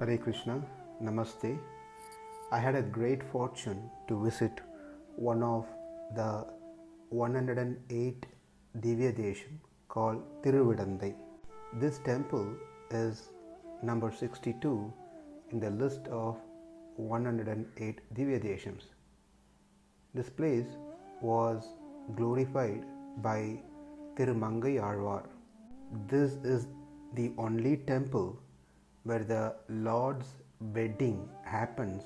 Hare Krishna, Namaste. I had a great fortune to visit one of the 108 Divya Desham called Thiruvidandhai. This temple is number 62 in the list of 108 Divya Deshams. This place was glorified by Thirumangai. This is the only temple where the Lord's wedding happens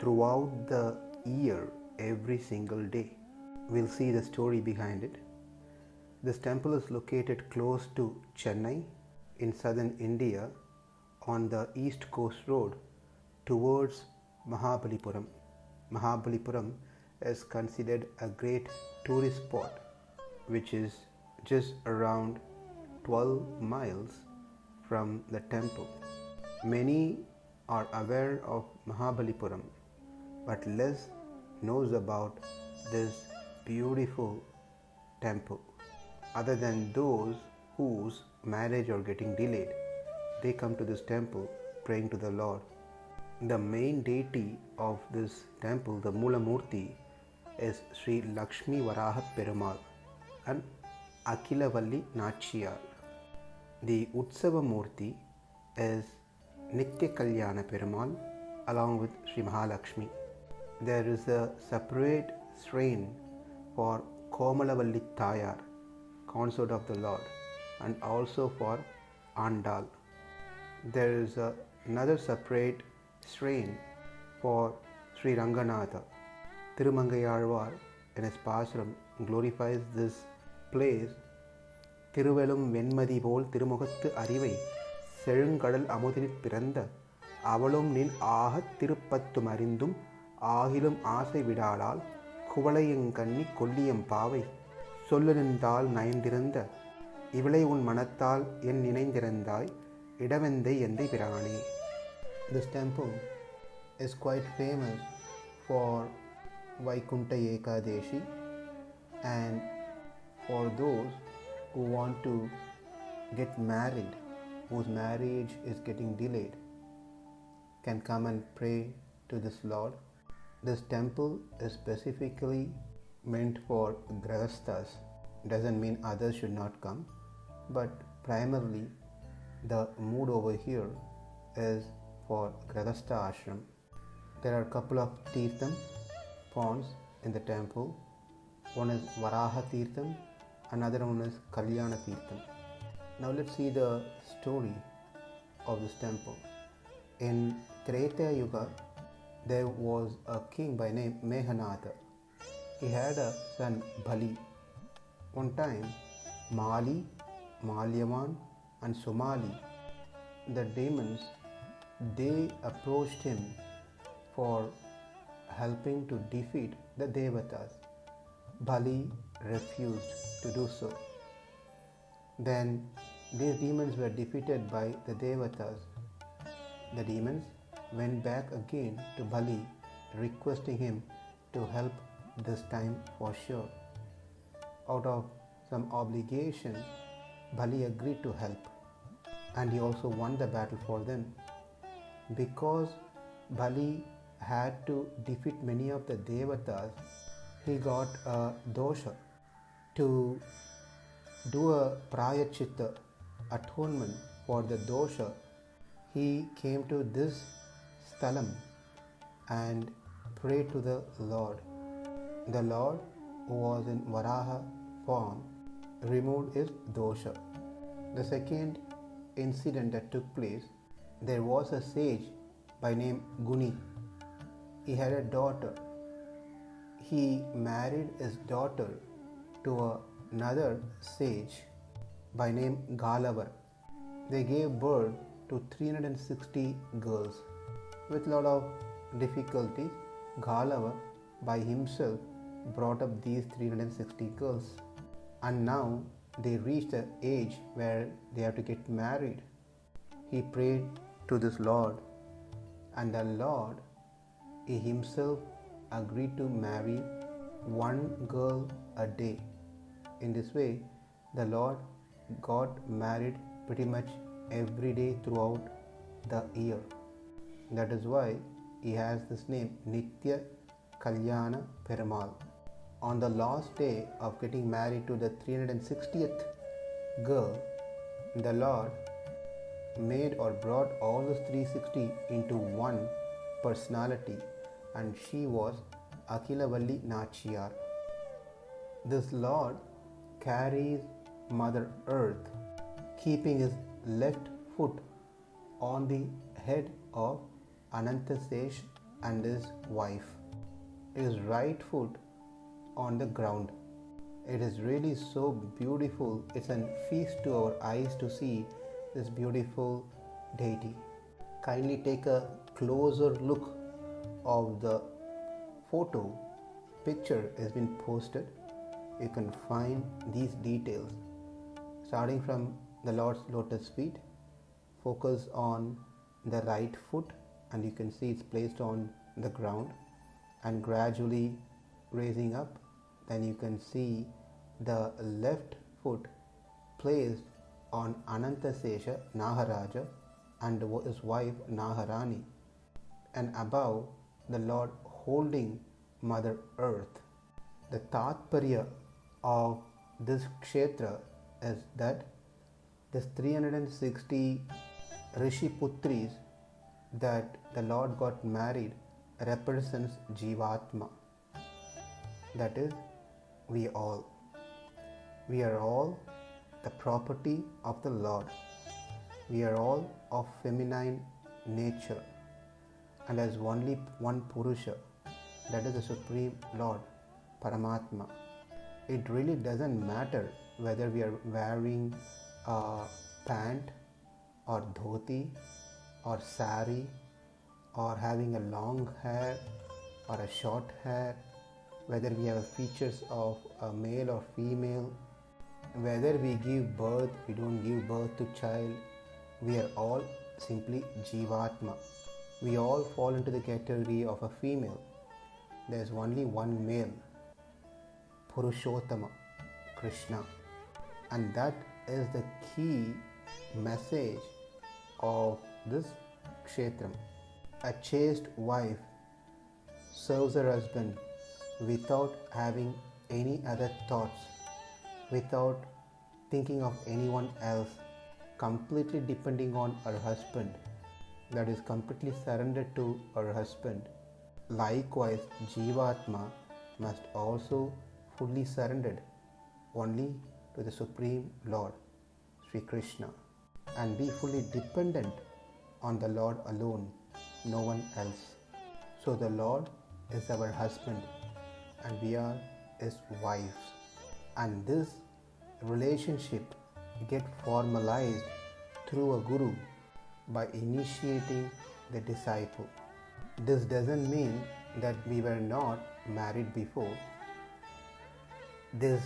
throughout the year every single day. We'll see the story behind it. This temple is located close to Chennai in southern India on the East Coast Road towards Mahabalipuram. Mahabalipuram is considered a great tourist spot which is just around 12 miles from the temple. Many are aware of Mahabalipuram, but less knows about this beautiful temple. Other than those whose marriage are getting delayed, they come to this temple praying to the Lord. The main deity of this temple, the Moolamurti, is Sri Lakshmi Varaha Perumal and Akilavalli Nachiyar. The Utsava Murti is Nitya Kalyana Perumal along with Sri Mahalakshmi. There is a separate shrine for Komalavalli Thayar, consort of the Lord, and also for Andal. There is another separate shrine for Sri Ranganatha. Thirumangai in his Pasuram glorifies this place. திருவெளும் Venmathi போல் திருமுகத்து அறிவை செழுங்கடல் அமுதினிற் பிறந்த அவளும் நின் ஆகத் திருப்பத்தும் அறிந்தும் ஆகிலும் ஆசை விடாளால் குவளையங்கண்ணி கொல்லியம் பாவை சொல்லுநின்றால் நயந்திருந்த இவளை உன் மனத்தால் என் நினைந்திருந்தாய் இடவெந்தை எந்தை பிரானே. This temple is quite famous for Vaikunta Ekadeshi and for those who want to get married, whose marriage is getting delayed, can come and pray to this Lord. This temple is specifically meant for Grahasthas. Doesn't mean others should not come, but primarily the mood over here is for Grahastha ashram. There are a couple of Tirtham ponds in the temple. One is Varaha Tirtham, another one is Kalyana Tirtham. Now let's see the story of this temple. In Treta Yuga, there was a king by name Meghanatha. He had a son Bali. One time, Mali, Malyavan and Somali, the demons, they approached him for helping to defeat the Devatas. Bali refused to do so. Then these demons were defeated by the Devatas. The demons went back again to Bali, requesting him to help this time for sure. Out of some obligation, Bali agreed to help, and he also won the battle for them. Because Bali had to defeat many of the Devatas, he got a dosha. To do a prayachitta, atonement for the dosha, he came to this sthalam and prayed to the Lord. The Lord, who was in Varaha form, removed his dosha. The second incident that took place, there was a sage by name Guni. He had a daughter. He married his daughter to another sage by name Galavar. They gave birth to 360 girls. With a lot of difficulties, Galavar by himself brought up these 360 girls. And now they reached the age where they have to get married. He prayed to this Lord, and the Lord, he himself agreed to marry one girl a day. In this way, the Lord got married pretty much every day throughout the year. That is why he has this name Nitya Kalyana Perumal. On the last day of getting married to the 360th girl, the Lord made or brought all the 360 into one personality, and she was Akhilavalli Nachiyar. This Lord carries Mother Earth, keeping his left foot on the head of Anantasesh and his wife, his right foot on the ground. It is really so beautiful. It's a feast to our eyes to see this beautiful deity. Kindly take a closer look of the picture has been posted. You can find these details starting from the Lord's lotus feet. Focus on the right foot and you can see it's placed on the ground, and gradually raising up, then you can see the left foot placed on Anantasesha Nagaraja and his wife Nagarani, and above the Lord holding Mother Earth. The Tatparya of this kshetra is that this 360 Rishi Putris that the Lord got married represents Jivatma. That is, we all. We are all the property of the Lord. We are all of feminine nature, and as only one Purusha, that is the Supreme Lord, Paramatma. It really doesn't matter whether we are wearing a pant or dhoti or sari, or having a long hair or a short hair, whether we have features of a male or female, whether we give birth, we don't give birth to child, we are all simply Jivatma. We all fall into the category of a female. There is only one male, Purushottama, Krishna. And that is the key message of this kshetram. A chaste wife serves her husband without having any other thoughts, without thinking of anyone else, completely depending on her husband, that is completely surrendered to her husband. Likewise, Jivatma must also fully surrendered only to the Supreme Lord, Sri Krishna, and be fully dependent on the Lord alone, no one else. So the Lord is our husband and we are his wives, and this relationship get formalized through a guru by initiating the disciple. This doesn't mean that we were not married before. This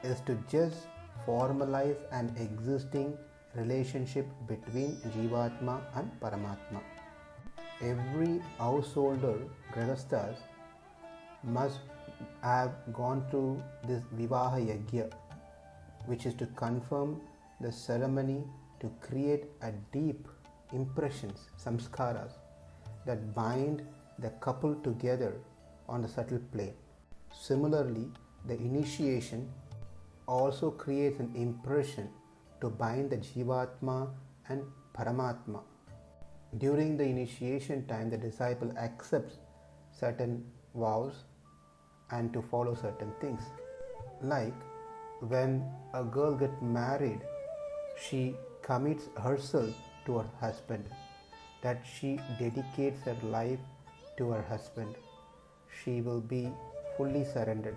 is to just formalize an existing relationship between Jivatma and Paramatma. Every householder, Grahasthas, must have gone through this Vivaha Yagya, which is to confirm the ceremony to create a deep impressions, samskaras, that bind the couple together on the subtle plane. Similarly, the initiation also creates an impression to bind the Jivatma and Paramatma. During the initiation time, the disciple accepts certain vows and to follow certain things. Like when a girl gets married, she commits herself to her husband, that she dedicates her life to her husband. She will be fully surrendered.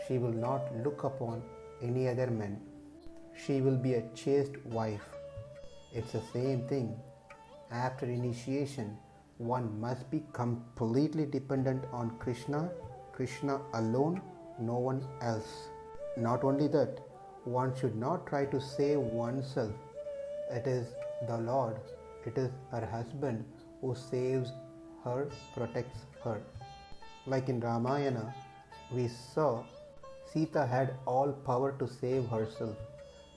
She will not look upon any other man. She will be a chaste wife. It's the same thing. After initiation, one must be completely dependent on Krishna, Krishna alone, no one else. Not only that, one should not try to save oneself. It is the Lord, it is her husband who saves her, protects her. Like in Ramayana, we saw Sita had all power to save herself,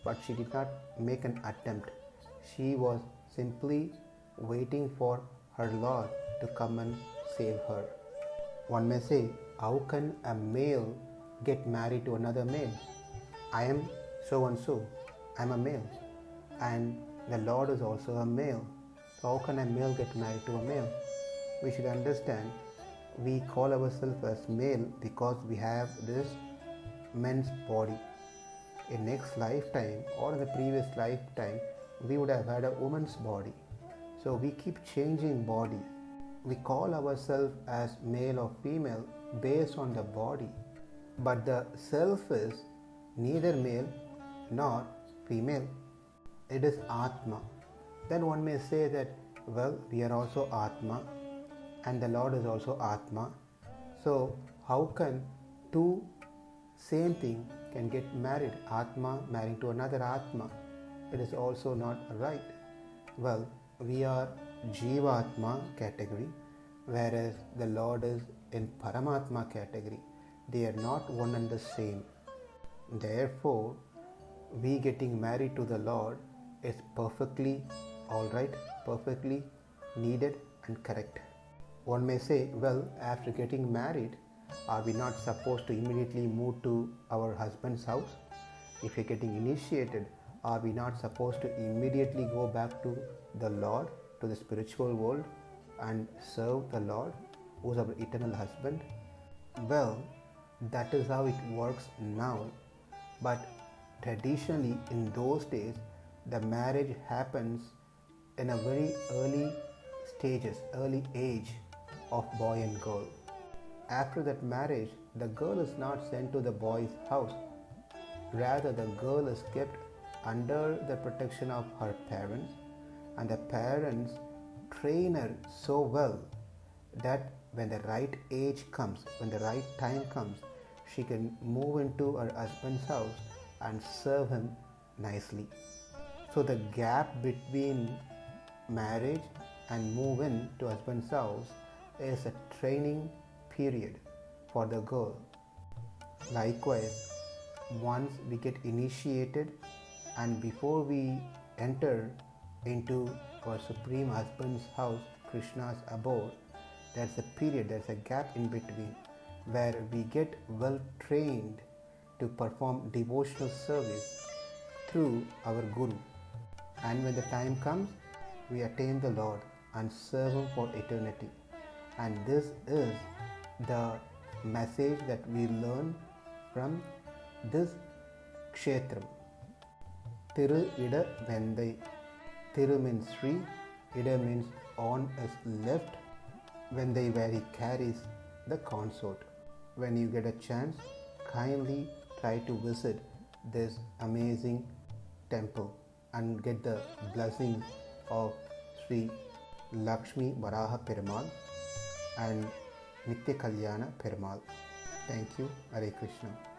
but she did not make an attempt. She was simply waiting for her Lord to come and save her. One may say, how can a male get married to another male? I am so and so, I am a male, and the Lord is also a male. So how can a male get married to a male? We should understand, we call ourselves as male because we have this men's body. In next lifetime or in the previous lifetime, we would have had a woman's body. So we keep changing body. We call ourselves as male or female based on the body. But the self is neither male nor female. It is Atma. Then one may say that, well, we are also Atma and the Lord is also Atma. So how can two same thing can get married? Atma marrying to another Atma. It is also not right. Well, we are Jivatma category, whereas the Lord is in Paramatma category. They are not one and the same. Therefore, we getting married to the Lord is perfectly alright, perfectly needed and correct. One may say, well, after getting married, are we not supposed to immediately move to our husband's house? If we are getting initiated, are we not supposed to immediately go back to the Lord, to the spiritual world, and serve the Lord, who is our eternal husband? Well, that is how it works now. But traditionally, in those days, the marriage happens in a very early stages, early age of boy and girl. After that marriage, the girl is not sent to the boy's house. Rather, the girl is kept under the protection of her parents, and the parents train her so well that when the right age comes, when the right time comes, she can move into her husband's house and serve him nicely. So the gap between marriage and move in to husband's house is a training period for the girl. Likewise, once we get initiated and before we enter into our Supreme Husband's house, Krishna's abode, there's a period, there's a gap in between where we get well trained to perform devotional service through our Guru. And when the time comes, we attain the Lord and serve Him for eternity. And this is the message that we learn from this kshetram. Thiruvidandhai. Thiru means Sri, Ida means on his left, Vandai where he carries the consort. When you get a chance, kindly try to visit this amazing temple and get the blessings of Sri Lakshmi Varaha Perumal and Nitya Kalyana Perumal. Thank you. Hare Krishna.